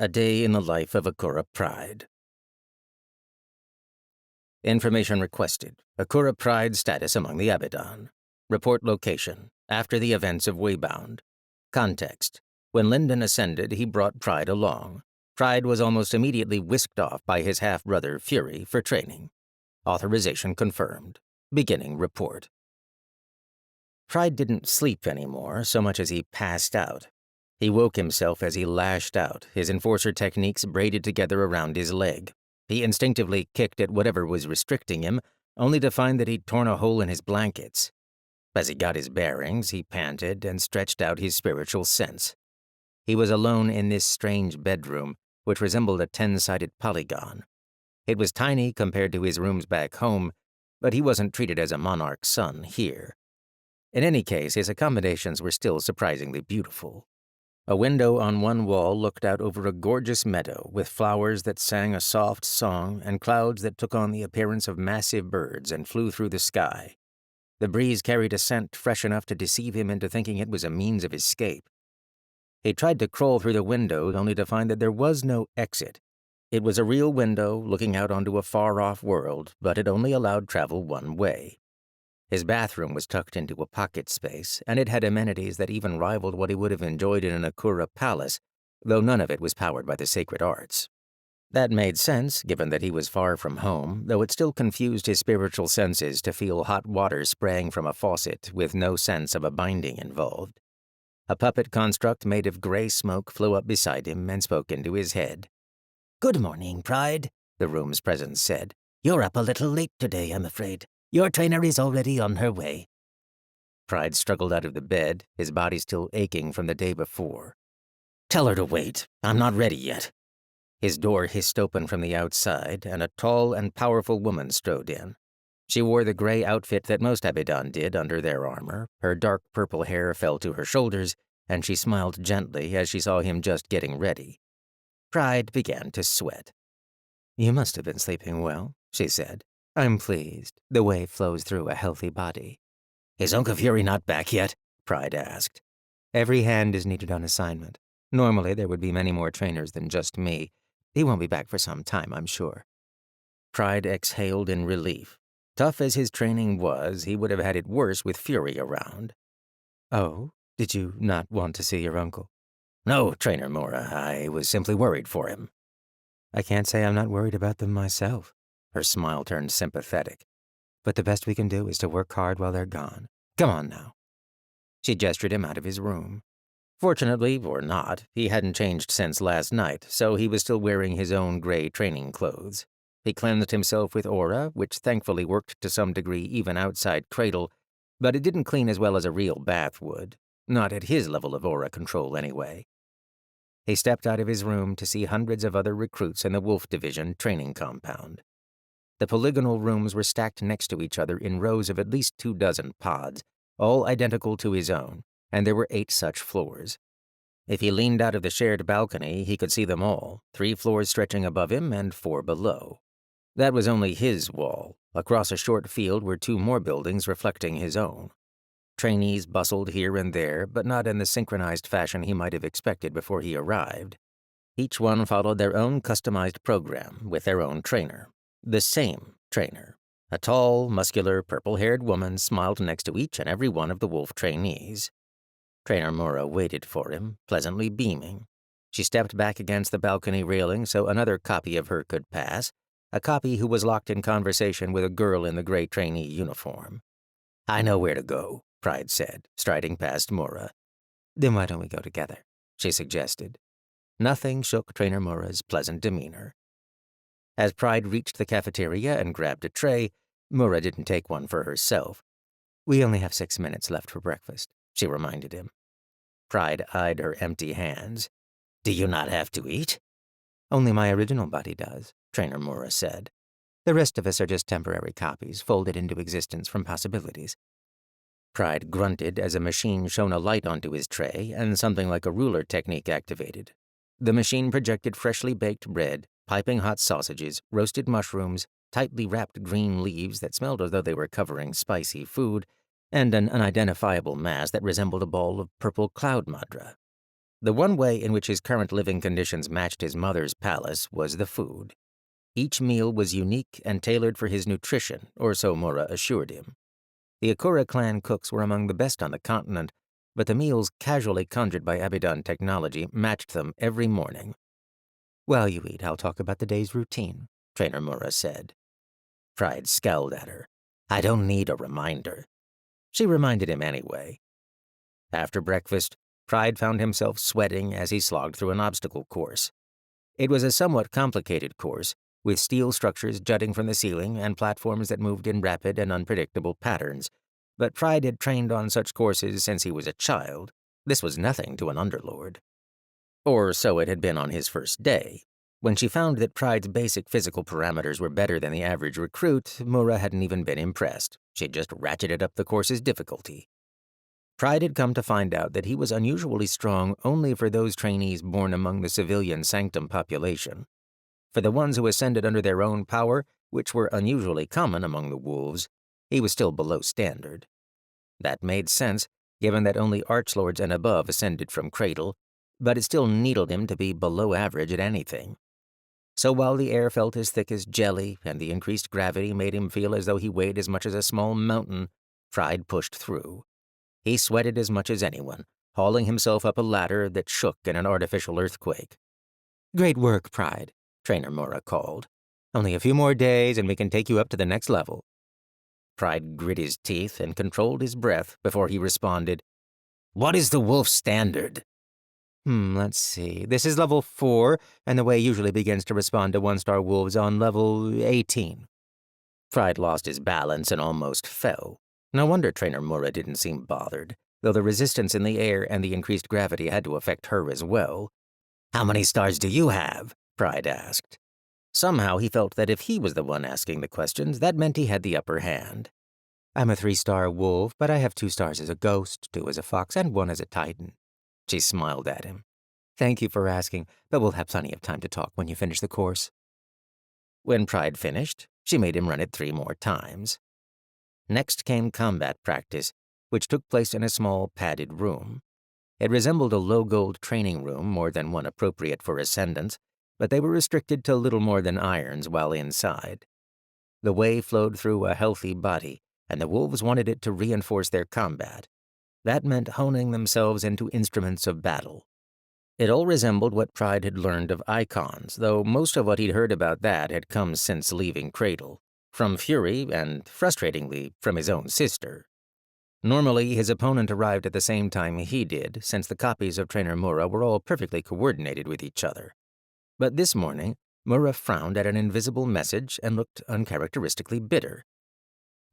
A Day in the Life of Akura Pride. Information requested. Akura Pride status among the Abidon. Report location. After the events of WAYBOUND. Context. When Lyndon ascended, he brought Pride along. Pride was almost immediately whisked off by his half-brother Fury for training. Authorization confirmed. Beginning report. Pride didn't sleep anymore so much as he passed out. He woke himself as he lashed out, his enforcer techniques braided together around his leg. He instinctively kicked at whatever was restricting him, only to find that he'd torn a hole in his blankets. As he got his bearings, he panted and stretched out his spiritual sense. He was alone in this strange bedroom, which resembled a 10-sided polygon. It was tiny compared to his rooms back home, but he wasn't treated as a monarch's son here. In any case, his accommodations were still surprisingly beautiful. A window on one wall looked out over a gorgeous meadow with flowers that sang a soft song and clouds that took on the appearance of massive birds and flew through the sky. The breeze carried a scent fresh enough to deceive him into thinking it was a means of escape. He tried to crawl through the window only to find that there was no exit. It was a real window looking out onto a far-off world, but it only allowed travel one way. His bathroom was tucked into a pocket space, and it had amenities that even rivaled what he would have enjoyed in an Akura palace, though none of it was powered by the sacred arts. That made sense, given that he was far from home, though it still confused his spiritual senses to feel hot water spraying from a faucet with no sense of a binding involved. A puppet construct made of gray smoke flew up beside him and spoke into his head. "Good morning, Pride," the room's presence said. "You're up a little late today, I'm afraid. Your trainer is already on her way." Pride struggled out of the bed, his body still aching from the day before. "Tell her to wait. I'm not ready yet." His door hissed open from the outside, and a tall and powerful woman strode in. She wore the gray outfit that most Abidon did under their armor. Her dark purple hair fell to her shoulders, and she smiled gently as she saw him just getting ready. Pride began to sweat. "You must have been sleeping well," she said. "I'm pleased. The way flows through a healthy body." "Is Uncle Fury not back yet?" Pride asked. "Every hand is needed on assignment. Normally there would be many more trainers than just me. He won't be back for some time, I'm sure." Pride exhaled in relief. Tough as his training was, he would have had it worse with Fury around. "Oh, did you not want to see your uncle?" "No, Trainer Mora. I was simply worried for him." "I can't say I'm not worried about them myself." Her smile turned sympathetic. "But the best we can do is to work hard while they're gone. Come on now." She gestured him out of his room. Fortunately, or not, he hadn't changed since last night, so he was still wearing his own gray training clothes. He cleansed himself with aura, which thankfully worked to some degree even outside Cradle, but it didn't clean as well as a real bath would. Not at his level of aura control, anyway. He stepped out of his room to see hundreds of other recruits in the Wolf Division training compound. The polygonal rooms were stacked next to each other in rows of at least 24 pods, all identical to his own, and there were 8 such floors. If he leaned out of the shared balcony, he could see them all, 3 floors stretching above him and 4 below. That was only his wall. Across a short field were 2 more buildings reflecting his own. Trainees bustled here and there, but not in the synchronized fashion he might have expected before he arrived. Each one followed their own customized program with their own trainer. The same trainer. A tall, muscular, purple-haired woman smiled next to each and every one of the Wolf trainees. Trainer Mora waited for him, pleasantly beaming. She stepped back against the balcony railing so another copy of her could pass, a copy who was locked in conversation with a girl in the gray trainee uniform. "I know where to go," Pride said, striding past Mora. "Then why don't we go together?" she suggested. Nothing shook Trainer Mora's pleasant demeanor. As Pride reached the cafeteria and grabbed a tray, Mora didn't take one for herself. "We only have 6 minutes left for breakfast," she reminded him. Pride eyed her empty hands. "Do you not have to eat?" "Only my original body does," Trainer Mora said. "The rest of us are just temporary copies folded into existence from possibilities." Pride grunted as a machine shone a light onto his tray and something like a ruler technique activated. The machine projected freshly baked bread, piping hot sausages, roasted mushrooms, tightly wrapped green leaves that smelled as though they were covering spicy food, and an unidentifiable mass that resembled a ball of purple cloud madra. The one way in which his current living conditions matched his mother's palace was the food. Each meal was unique and tailored for his nutrition, or so Mura assured him. The Akura clan cooks were among the best on the continent, but the meals casually conjured by Abidon technology matched them every morning. "While you eat, I'll talk about the day's routine," Trainer Mura said. Pride scowled at her. "I don't need a reminder." She reminded him anyway. After breakfast, Pride found himself sweating as he slogged through an obstacle course. It was a somewhat complicated course, with steel structures jutting from the ceiling and platforms that moved in rapid and unpredictable patterns, but Pride had trained on such courses since he was a child. This was nothing to an underlord. Or so it had been on his first day. When she found that Pride's basic physical parameters were better than the average recruit, Mura hadn't even been impressed. She'd just ratcheted up the course's difficulty. Pride had come to find out that he was unusually strong only for those trainees born among the civilian sanctum population. For the ones who ascended under their own power, which were unusually common among the wolves, he was still below standard. That made sense, given that only archlords and above ascended from cradle, but it still needled him to be below average at anything. So while the air felt as thick as jelly and the increased gravity made him feel as though he weighed as much as a small mountain, Pride pushed through. He sweated as much as anyone, hauling himself up a ladder that shook in an artificial earthquake. "Great work, Pride," Trainer Mura called. "Only a few more days and we can take you up to the next level." Pride grit his teeth and controlled his breath before he responded, "What is the wolf standard?" Let's see. This is level 4, and the way usually begins to respond to one-star wolves on level 18. Pride lost his balance and almost fell. No wonder Trainer Mura didn't seem bothered, though the resistance in the air and the increased gravity had to affect her as well. "How many stars do you have?" Pride asked. Somehow he felt that if he was the one asking the questions, that meant he had the upper hand. "I'm a 3-star wolf, but I have 2 stars as a ghost, 2 as a fox, and 1 as a titan." She smiled at him. "Thank you for asking, but we'll have plenty of time to talk when you finish the course." When Pride finished, she made him run it 3 more times. Next came combat practice, which took place in a small, padded room. It resembled a low-gold training room more than one appropriate for ascendants, but they were restricted to little more than irons while inside. The way flowed through a healthy body, and the wolves wanted it to reinforce their combat. That meant honing themselves into instruments of battle. It all resembled what Pride had learned of icons, though most of what he'd heard about that had come since leaving Cradle, from Fury and, frustratingly, from his own sister. Normally, his opponent arrived at the same time he did, since the copies of Trainer Mura were all perfectly coordinated with each other. But this morning, Mura frowned at an invisible message and looked uncharacteristically bitter.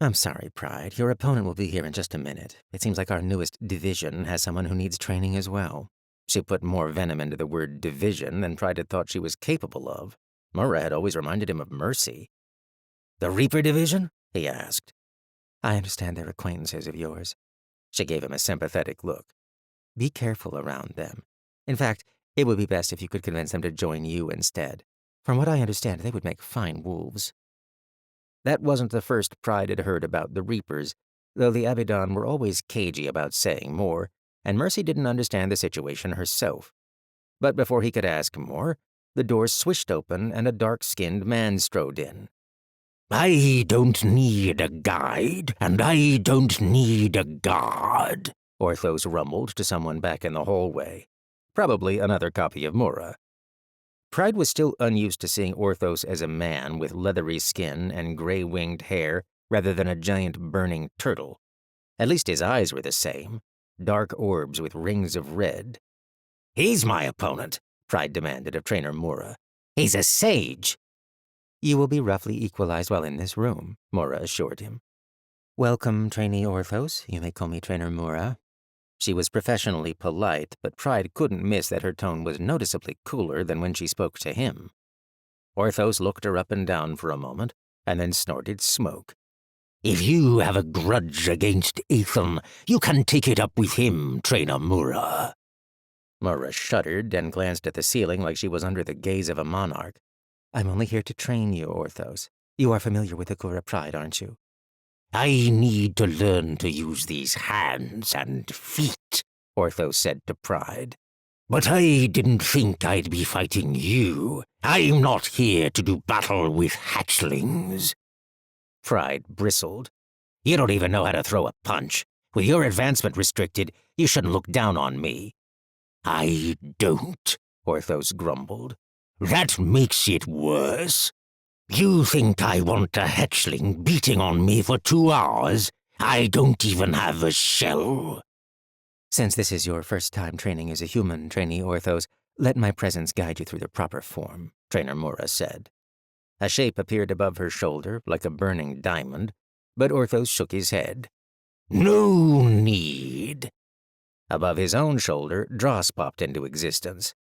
"I'm sorry, Pride. Your opponent will be here in just a minute. It seems like our newest division has someone who needs training as well." She put more venom into the word division than Pride had thought she was capable of. Mura had always reminded him of Mercy. "The Reaper Division?" he asked. "I understand they're acquaintances of yours." She gave him a sympathetic look. "Be careful around them. In fact, it would be best if you could convince them to join you instead. From what I understand, they would make fine wolves." That wasn't the first Pride had heard about the Reapers, though the Abidon were always cagey about saying more, and Mercy didn't understand the situation herself. But before he could ask more, the door swished open and a dark-skinned man strode in. "I don't need a guide, and I don't need a god," Orthos rumbled to someone back in the hallway. Probably another copy of Mura. Pride was still unused to seeing Orthos as a man with leathery skin and gray-winged hair rather than a giant burning turtle. At least his eyes were the same, dark orbs with rings of red. "He's my opponent," Pride demanded of Trainer Mura. "He's a sage." "You will be roughly equalized while in this room," Mura assured him. "Welcome, Trainee Orthos. You may call me Trainer Mura." She was professionally polite, but Pride couldn't miss that her tone was noticeably cooler than when she spoke to him. Orthos looked her up and down for a moment, and then snorted smoke. "If you have a grudge against Ethan, you can take it up with him, Trainer Mura." Mura shuddered and glanced at the ceiling like she was under the gaze of a monarch. "I'm only here to train you, Orthos. You are familiar with Akura Pride, aren't you?" "I need to learn to use these hands and feet," Orthos said to Pride. But I didn't think I'd be fighting you. I'm not here to do battle with hatchlings. Pride bristled. You don't even know how to throw a punch. With your advancement restricted, you shouldn't look down on me. I don't, Orthos grumbled. That makes it worse. You think I want a hatchling beating on me for 2 hours? I don't even have a shell. Since this is your first time training as a human trainee, Orthos, let my presence guide you through the proper form, Trainer Mora said. A shape appeared above her shoulder like a burning diamond, but Orthos shook his head. No need. Above his own shoulder, Dross popped into existence.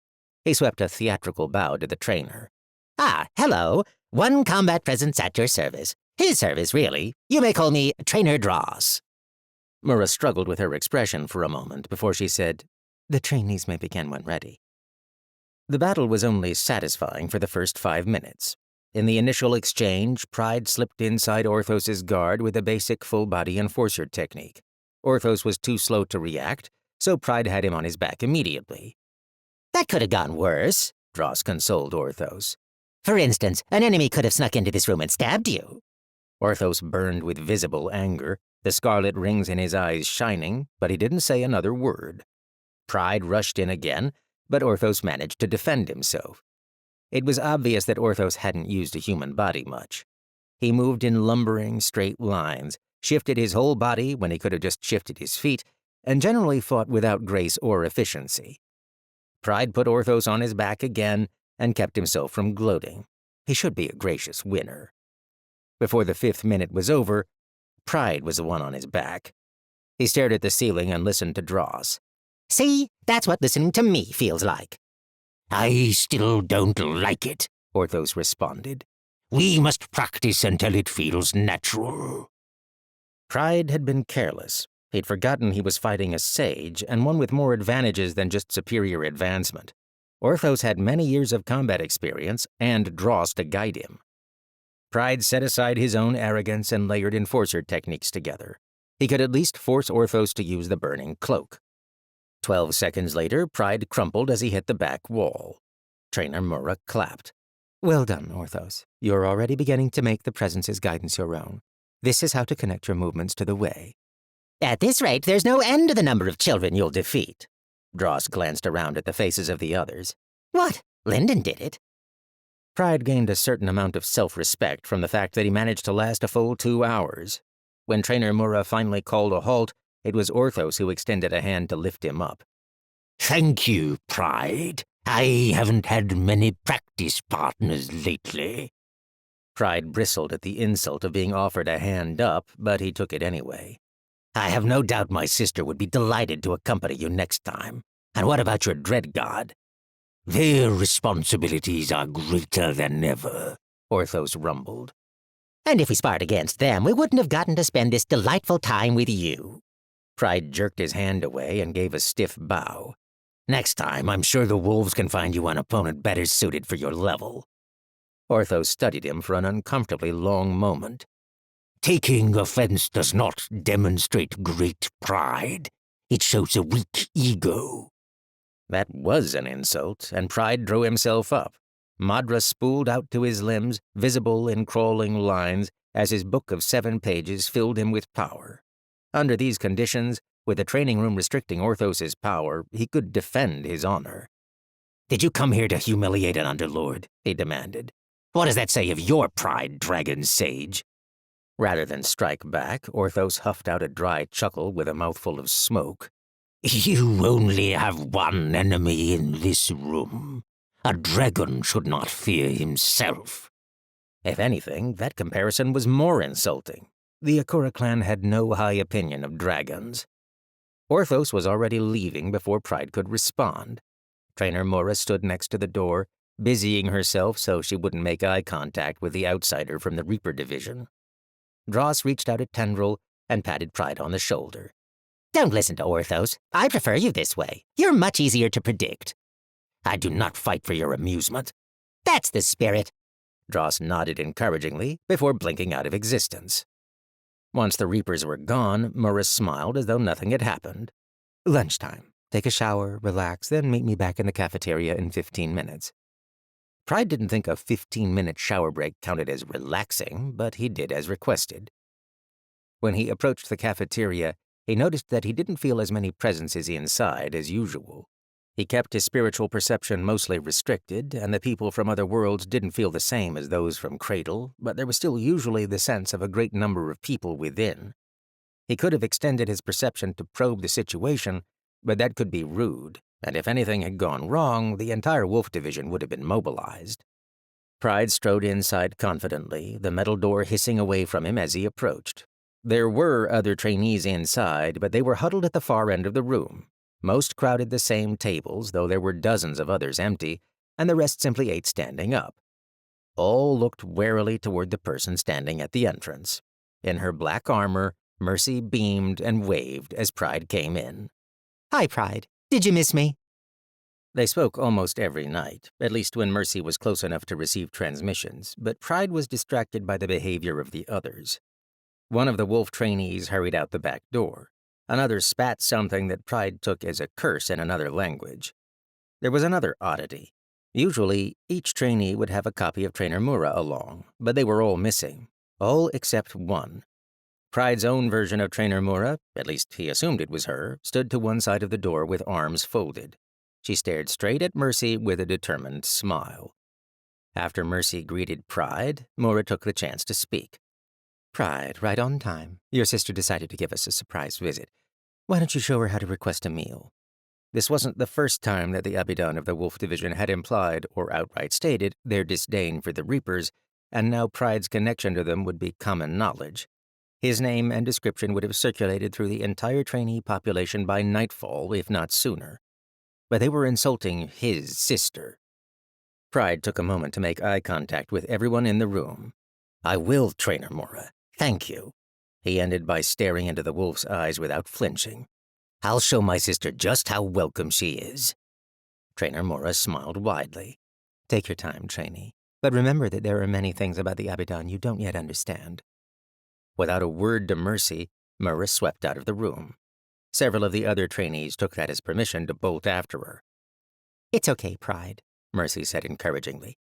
He swept a theatrical bow to the trainer. Ah, hello. One combat presence at your service. His service, really. You may call me Trainer Dross. Mura struggled with her expression for a moment before she said, "The trainees may begin when ready." The battle was only satisfying for the first 5 minutes. In the initial exchange, Pride slipped inside Orthos's guard with a basic full-body enforcer technique. Orthos was too slow to react, so Pride had him on his back immediately. That could have gone worse, Dross consoled Orthos. For instance, an enemy could have snuck into this room and stabbed you. Orthos burned with visible anger, the scarlet rings in his eyes shining, but he didn't say another word. Pride rushed in again, but Orthos managed to defend himself. It was obvious that Orthos hadn't used a human body much. He moved in lumbering, straight lines, shifted his whole body when he could have just shifted his feet, and generally fought without grace or efficiency. Pride put Orthos on his back again and kept himself from gloating. He should be a gracious winner. Before the 5th minute was over, Pride was the one on his back. He stared at the ceiling and listened to Dross. See, that's what listening to me feels like. I still don't like it, Orthos responded. We must practice until it feels natural. Pride had been careless. He'd forgotten he was fighting a sage, and one with more advantages than just superior advancement. Orthos had many years of combat experience and Dross to guide him. Pride set aside his own arrogance and layered enforcer techniques together. He could at least force Orthos to use the burning cloak. 12 seconds later, Pride crumpled as he hit the back wall. Trainer Mura clapped. Well done, Orthos. You're already beginning to make the presence's guidance your own. This is how to connect your movements to the way. At this rate, there's no end to the number of children you'll defeat. Dross glanced around at the faces of the others. What? Lyndon did it. Pride gained a certain amount of self-respect from the fact that he managed to last a full 2 hours. When Trainer Mura finally called a halt, it was Orthos who extended a hand to lift him up. Thank you, Pride. I haven't had many practice partners lately. Pride bristled at the insult of being offered a hand up, but he took it anyway. I have no doubt my sister would be delighted to accompany you next time. And what about your dread god? Their responsibilities are greater than ever, Orthos rumbled. And if we sparred against them, we wouldn't have gotten to spend this delightful time with you. Pride jerked his hand away and gave a stiff bow. Next time, I'm sure the wolves can find you an opponent better suited for your level. Orthos studied him for an uncomfortably long moment. Taking offense does not demonstrate great pride. It shows a weak ego. That was an insult, and Pride drew himself up. Madra spooled out to his limbs, visible in crawling lines, as his book of 7 pages filled him with power. Under these conditions, with the training room restricting Orthos's power, he could defend his honor. Did you come here to humiliate an underlord? He demanded. What does that say of your pride, dragon sage? Rather than strike back, Orthos huffed out a dry chuckle with a mouthful of smoke. You only have one enemy in this room. A dragon should not fear himself. If anything, that comparison was more insulting. The Akura clan had no high opinion of dragons. Orthos was already leaving before Pride could respond. Trainer Mora stood next to the door, busying herself so she wouldn't make eye contact with the outsider from the Reaper division. Dross reached out a tendril and patted Pride on the shoulder. Don't listen to Orthos. I prefer you this way. You're much easier to predict. I do not fight for your amusement. That's the spirit. Dross nodded encouragingly before blinking out of existence. Once the Reapers were gone, Mura smiled as though nothing had happened. Lunchtime. Take a shower, relax, then meet me back in the cafeteria in 15 minutes. Pride didn't think a 15-minute shower break counted as relaxing, but he did as requested. When he approached the cafeteria, he noticed that he didn't feel as many presences inside as usual. He kept his spiritual perception mostly restricted, and the people from other worlds didn't feel the same as those from Cradle, but there was still usually the sense of a great number of people within. He could have extended his perception to probe the situation, but that could be rude, and if anything had gone wrong, the entire wolf division would have been mobilized. Pride strode inside confidently, the metal door hissing away from him as he approached. There were other trainees inside, but they were huddled at the far end of the room. Most crowded the same tables, though there were dozens of others empty, and the rest simply ate standing up. All looked warily toward the person standing at the entrance. In her black armor, Mercy beamed and waved as Pride came in. Hi, Pride. Did you miss me? They spoke almost every night, at least when Mercy was close enough to receive transmissions, but Pride was distracted by the behavior of the others. One of the wolf trainees hurried out the back door. Another spat something that Pride took as a curse in another language. There was another oddity. Usually, each trainee would have a copy of Trainer Mura along, but they were all missing. All except one. Pride's own version of Trainer Mura, at least he assumed it was her, stood to one side of the door with arms folded. She stared straight at Mercy with a determined smile. After Mercy greeted Pride, Mura took the chance to speak. Pride, right on time. Your sister decided to give us a surprise visit. Why don't you show her how to request a meal? This wasn't the first time that the Abidon of the Wolf Division had implied or outright stated their disdain for the Reapers, and now Pride's connection to them would be common knowledge. His name and description would have circulated through the entire trainee population by nightfall, if not sooner. But they were insulting his sister. Pride took a moment to make eye contact with everyone in the room. "I will, Trainer Mura. Thank you." He ended by staring into the wolf's eyes without flinching. "I'll show my sister just how welcome she is." Trainer Mura smiled widely. Take your time, trainee. But remember that there are many things about the Abidon you don't yet understand. Without a word to Mercy, Mura swept out of the room. Several of the other trainees took that as permission to bolt after her. It's okay, Pride, Mercy said encouragingly.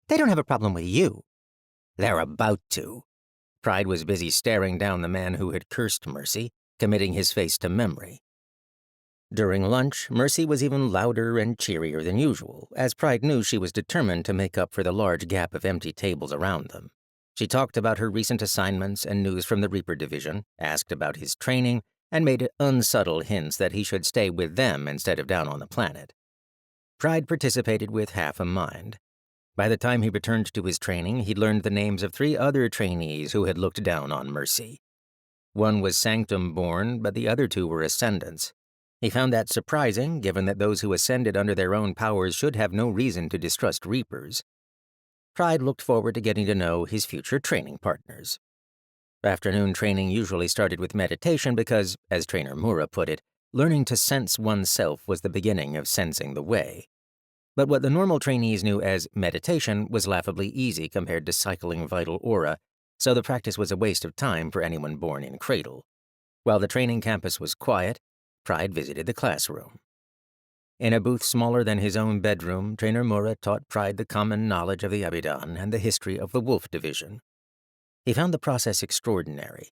They don't have a problem with you. They're about to. Pride was busy staring down the man who had cursed Mercy, committing his face to memory. During lunch, Mercy was even louder and cheerier than usual, as Pride knew she was determined to make up for the large gap of empty tables around them. She talked about her recent assignments and news from the Reaper Division, asked about his training, and made unsubtle hints that he should stay with them instead of down on the planet. Pride participated with half a mind. By the time he returned to his training, he'd learned the names of 3 other trainees who had looked down on Mercy. One was Sanctum-born, but the other 2 were Ascendants. He found that surprising, given that those who ascended under their own powers should have no reason to distrust Reapers. Pride looked forward to getting to know his future training partners. Afternoon training usually started with meditation because, as Trainer Mura put it, learning to sense oneself was the beginning of sensing the way. But what the normal trainees knew as meditation was laughably easy compared to cycling vital aura, so the practice was a waste of time for anyone born in Cradle. While the training campus was quiet, Pride visited the classroom. In a booth smaller than his own bedroom, Trainer Mura taught Pride the common knowledge of the Abidon and the history of the Wolf Division. He found the process extraordinary.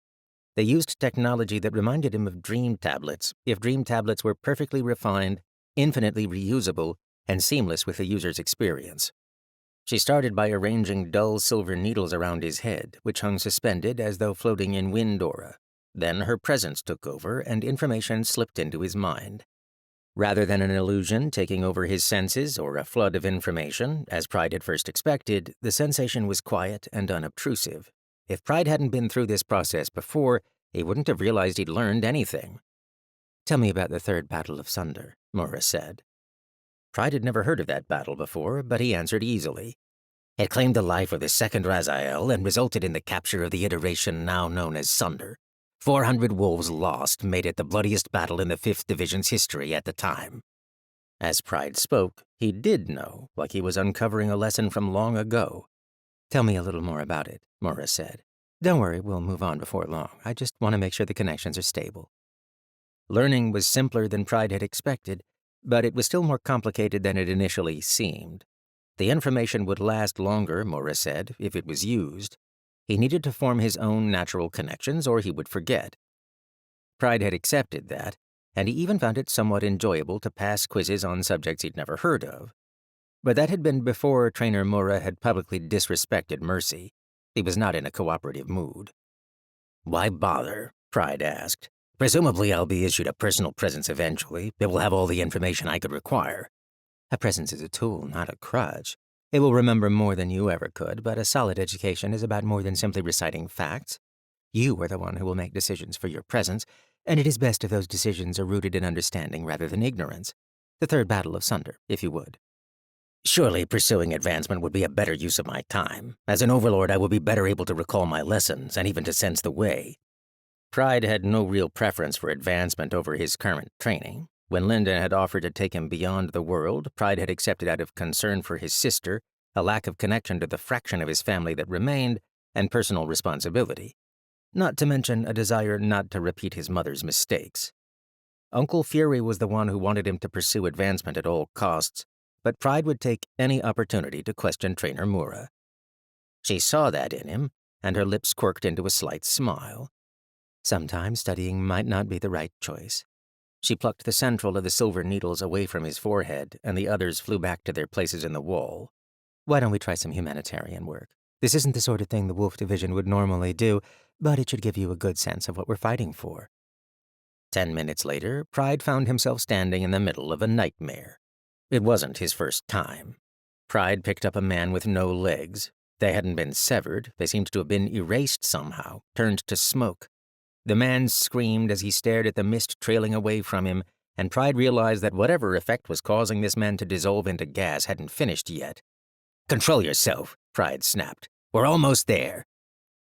They used technology that reminded him of dream tablets, if dream tablets were perfectly refined, infinitely reusable, and seamless with the user's experience. She started by arranging dull silver needles around his head, which hung suspended as though floating in wind aura. Then her presence took over, and information slipped into his mind. Rather than an illusion taking over his senses or a flood of information, as Pride had first expected, the sensation was quiet and unobtrusive. If Pride hadn't been through this process before, he wouldn't have realized he'd learned anything. Tell me about the Third Battle of Sunder, Mura said. Pride had never heard of that battle before, but he answered easily. It claimed the life of the second Raziel and resulted in the capture of the iteration now known as Sunder. 400 wolves lost made it the bloodiest battle in the 5th Division's history at the time. As Pride spoke, he did know, like he was uncovering a lesson from long ago. Tell me a little more about it, Mura said. Don't worry, we'll move on before long. I just want to make sure the connections are stable. Learning was simpler than Pride had expected, But it was still more complicated than it initially seemed. The information would last longer, Mora said, if it was used. He needed to form his own natural connections or he would forget. Pride had accepted that, and he even found it somewhat enjoyable to pass quizzes on subjects he'd never heard of. But that had been before Trainer Mora had publicly disrespected Mercy. He was not in a cooperative mood. "Why bother?" Pride asked. "Presumably I'll be issued a personal presence eventually. It will have all the information I could require." A presence is a tool, not a crutch. It will remember more than you ever could, but a solid education is about more than simply reciting facts. You are the one who will make decisions for your presence, and it is best if those decisions are rooted in understanding rather than ignorance. The third battle of Sunder, if you would. Surely pursuing advancement would be a better use of my time. As an overlord, I will be better able to recall my lessons and even to sense the way. Pride had no real preference for advancement over his current training. When Lyndon had offered to take him beyond the world, Pride had accepted out of concern for his sister, a lack of connection to the fraction of his family that remained, and personal responsibility. Not to mention a desire not to repeat his mother's mistakes. Uncle Fury was the one who wanted him to pursue advancement at all costs, but Pride would take any opportunity to question Trainer Mura. She saw that in him, and her lips quirked into a slight smile. Sometimes studying might not be the right choice. She plucked the central of the silver needles away from his forehead, and the others flew back to their places in the wall. Why don't we try some humanitarian work? This isn't the sort of thing the Wolf Division would normally do, but it should give you a good sense of what we're fighting for. 10 minutes later, Pride found himself standing in the middle of a nightmare. It wasn't his first time. Pride picked up a man with no legs. They hadn't been severed, they seemed to have been erased somehow, turned to smoke. The man screamed as he stared at the mist trailing away from him, and Pride realized that whatever effect was causing this man to dissolve into gas hadn't finished yet. "Control yourself," Pride snapped. "We're almost there."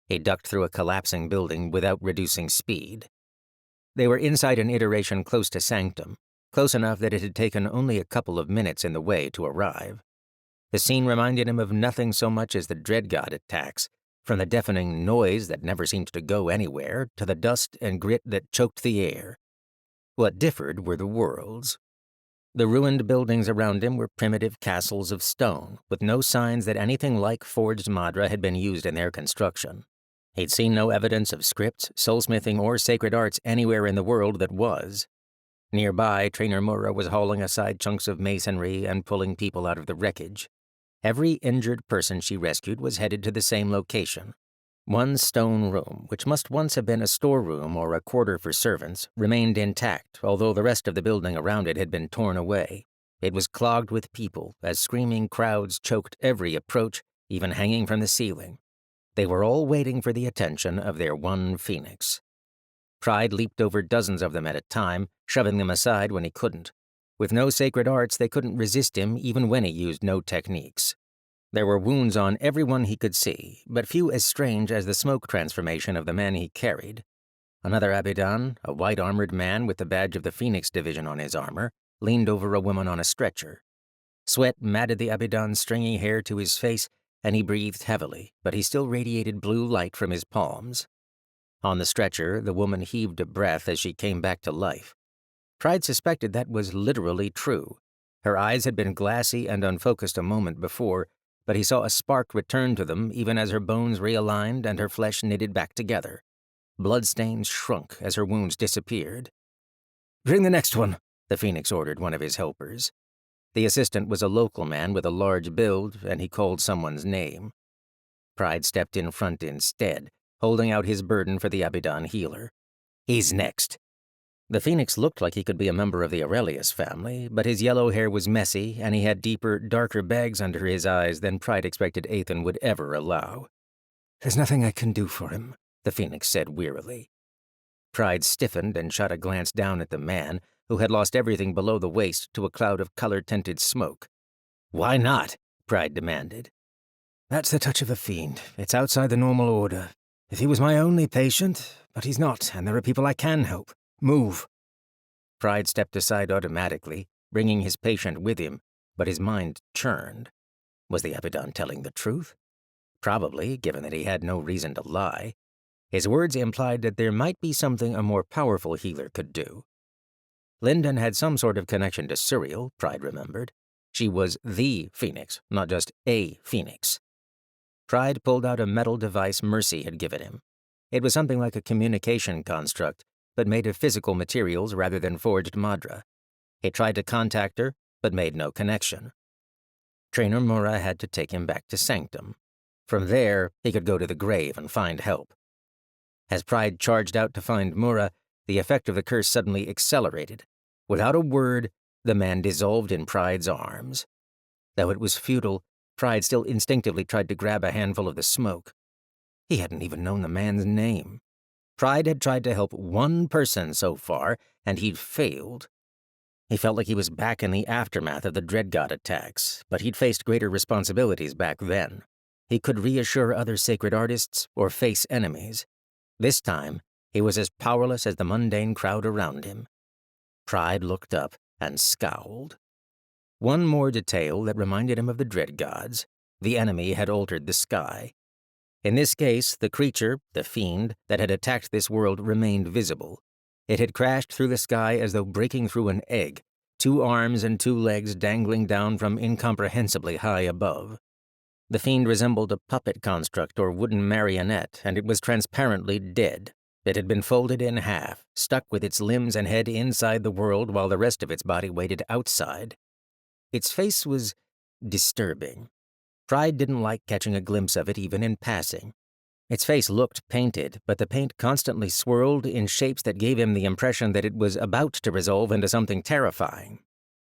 He ducked through a collapsing building without reducing speed. They were inside an iteration close to Sanctum, close enough that it had taken only a couple of minutes in the way to arrive. The scene reminded him of nothing so much as the Dread God attacks, from the deafening noise that never seemed to go anywhere to the dust and grit that choked the air. What differed were the worlds. The ruined buildings around him were primitive castles of stone, with no signs that anything like forged madra had been used in their construction. He'd seen no evidence of scripts, soulsmithing, or sacred arts anywhere in the world that was. Nearby, Trainer Mura was hauling aside chunks of masonry and pulling people out of the wreckage. Every injured person she rescued was headed to the same location. One stone room, which must once have been a storeroom or a quarter for servants, remained intact, although the rest of the building around it had been torn away. It was clogged with people, as screaming crowds choked every approach, even hanging from the ceiling. They were all waiting for the attention of their one phoenix. Pride leaped over dozens of them at a time, shoving them aside when he couldn't. With no sacred arts, they couldn't resist him even when he used no techniques. There were wounds on everyone he could see, but few as strange as the smoke transformation of the man he carried. Another Abidon, a white-armored man with the badge of the Phoenix Division on his armor, leaned over a woman on a stretcher. Sweat matted the Abidon's stringy hair to his face, and he breathed heavily, but he still radiated blue light from his palms. On the stretcher, the woman heaved a breath as she came back to life. Pride suspected that was literally true. Her eyes had been glassy and unfocused a moment before, but he saw a spark return to them even as her bones realigned and her flesh knitted back together. Bloodstains shrunk as her wounds disappeared. "Bring the next one," the Phoenix ordered one of his helpers. The assistant was a local man with a large build, and he called someone's name. Pride stepped in front instead, holding out his burden for the Abidon healer. "He's next." The Phoenix looked like he could be a member of the Aurelius family, but his yellow hair was messy, and he had deeper, darker bags under his eyes than Pride expected Ethan would ever allow. "There's nothing I can do for him," the Phoenix said wearily. Pride stiffened and shot a glance down at the man, who had lost everything below the waist to a cloud of color-tinted smoke. "Why not?" Pride demanded. "That's the touch of a fiend. It's outside the normal order. If he was my only patient, but he's not, and there are people I can help. Move." Pride stepped aside automatically, bringing his patient with him, but his mind churned. Was the Abidon telling the truth? Probably, given that he had no reason to lie. His words implied that there might be something a more powerful healer could do. Lyndon had some sort of connection to Suriel, Pride remembered. She was the Phoenix, not just a Phoenix. Pride pulled out a metal device Mercy had given him. It was something like a communication construct, but made of physical materials rather than forged Madra. He tried to contact her, but made no connection. Trainer Mura had to take him back to Sanctum. From there, he could go to the grave and find help. As Pride charged out to find Mura, the effect of the curse suddenly accelerated. Without a word, the man dissolved in Pride's arms. Though it was futile, Pride still instinctively tried to grab a handful of the smoke. He hadn't even known the man's name. Pride had tried to help one person so far, and he'd failed. He felt like he was back in the aftermath of the Dread God attacks, but he'd faced greater responsibilities back then. He could reassure other sacred artists or face enemies. This time, he was as powerless as the mundane crowd around him. Pride looked up and scowled. One more detail that reminded him of the Dread Gods. The enemy had altered the sky. In this case, the creature, the fiend, that had attacked this world remained visible. It had crashed through the sky as though breaking through an egg, 2 arms and 2 legs dangling down from incomprehensibly high above. The fiend resembled a puppet construct or wooden marionette, and it was transparently dead. It had been folded in half, stuck with its limbs and head inside the world while the rest of its body waited outside. Its face was disturbing. Pride didn't like catching a glimpse of it even in passing. Its face looked painted, but the paint constantly swirled in shapes that gave him the impression that it was about to resolve into something terrifying.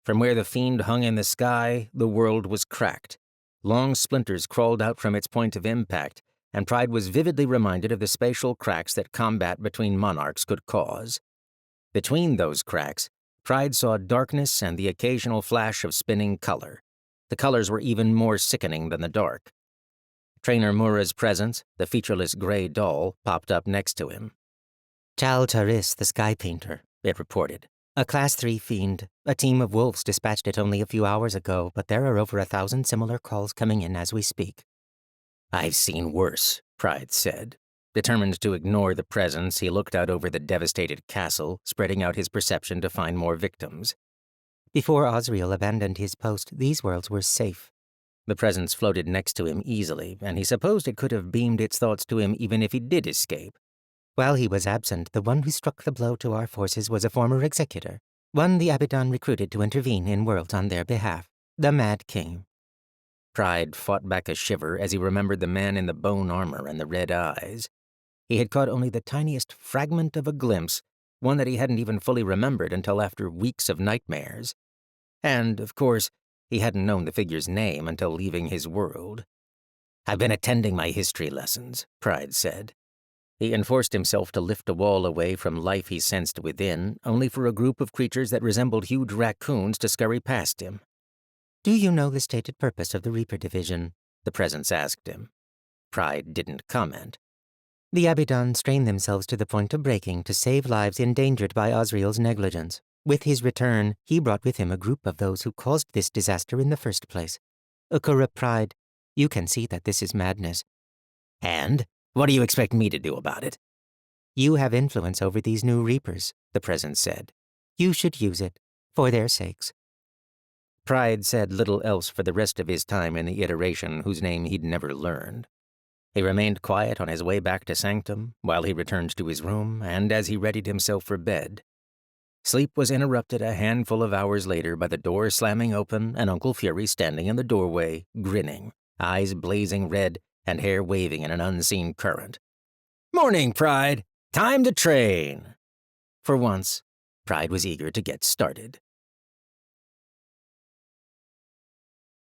From where the fiend hung in the sky, the world was cracked. Long splinters crawled out from its point of impact, and Pride was vividly reminded of the spatial cracks that combat between monarchs could cause. Between those cracks, Pride saw darkness and the occasional flash of spinning color. The colors were even more sickening than the dark. Trainer Mura's presence, the featureless gray doll, popped up next to him. Chal Taris, the Sky Painter, it reported. A Class 3 fiend. A team of wolves dispatched it only a few hours ago, but there are over 1,000 similar calls coming in as we speak. I've seen worse, Pride said. Determined to ignore the presence, he looked out over the devastated castle, spreading out his perception to find more victims. Before Osriel abandoned his post, these worlds were safe. The presence floated next to him easily, and he supposed it could have beamed its thoughts to him even if he did escape. While he was absent, the one who struck the blow to our forces was a former executor, one the Abidon recruited to intervene in worlds on their behalf, the Mad King. Pride fought back a shiver as he remembered the man in the bone armor and the red eyes. He had caught only the tiniest fragment of a glimpse, one that he hadn't even fully remembered until after weeks of nightmares. And, of course, he hadn't known the figure's name until leaving his world. I've been attending my history lessons, Pride said. He enforced himself to lift a wall away from life he sensed within, only for a group of creatures that resembled huge raccoons to scurry past him. Do you know the stated purpose of the Reaper Division? The presence asked him. Pride didn't comment. The Abidon strained themselves to the point of breaking to save lives endangered by Osriel's negligence. With his return, he brought with him a group of those who caused this disaster in the first place. Akura Pride, you can see that this is madness. And? What do you expect me to do about it? You have influence over these new Reapers, the presence said. You should use it, for their sakes. Pride said little else for the rest of his time in the iteration whose name he'd never learned. He remained quiet on his way back to Sanctum, while he returned to his room, and as he readied himself for bed. Sleep was interrupted a handful of hours later by the door slamming open and Uncle Fury standing in the doorway, grinning, eyes blazing red and hair waving in an unseen current. "Morning, Pride! Time to train!" For once, Pride was eager to get started.